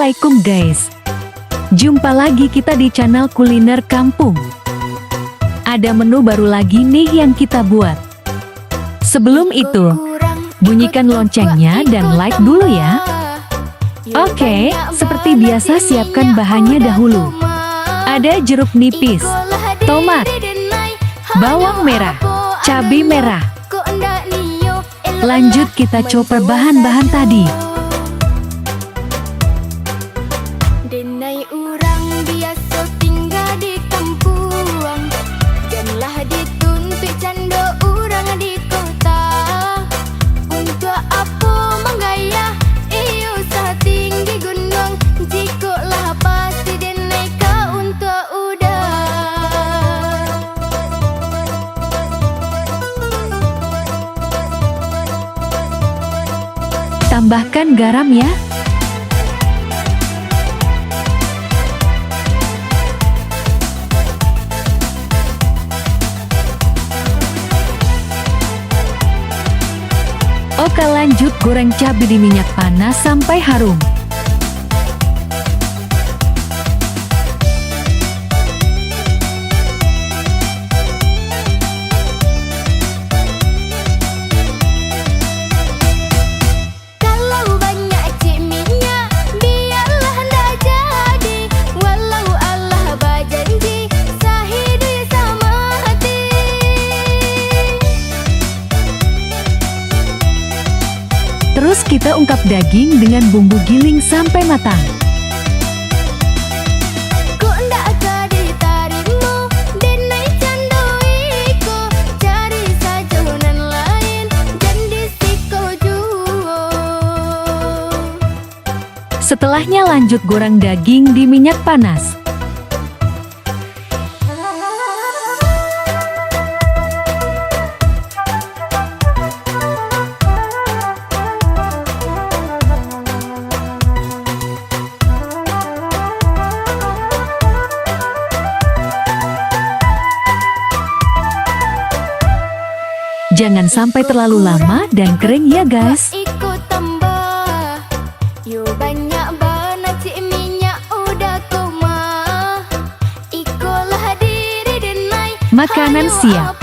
Assalamualaikum guys. Jumpa lagi kita di channel kuliner kampung. Ada menu baru lagi nih yang kita buat. Sebelum itu, bunyikan loncengnya dan like dulu ya. Oke, seperti biasa siapkan bahannya dahulu. Ada jeruk nipis, tomat, bawang merah, cabai merah. Lanjut kita chopper bahan-bahan tadi. Denai urang biasa tinggal di kampung, janganlah dituntut cando urang di kota. Untuk apa menggaya iyo setinggi gunung, jikalah pasti denai ka untuk udah. Tambahkan garam ya. Oke, lanjut goreng cabai di minyak panas sampai harum. Kalau banyak cik minyak, biarlah ndak jadi. Walau Allah berjanji, sahidi sama hati. Terus kita ungkap daging dengan bumbu giling sampai matang. Kok ndak jadi tarikmu, denai cando iko. Cari sajonan lain, dan disiko juo. Setelahnya lanjut goreng daging di minyak panas. Jangan sampai terlalu lama dan kering ya guys. Ikut tambah, yo banyak banget cik minyak udah koma. Ikolah diri denai. Makanan siap.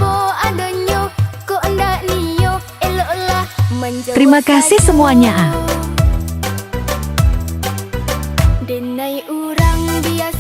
Terima kasih semuanya. Denai urang biasa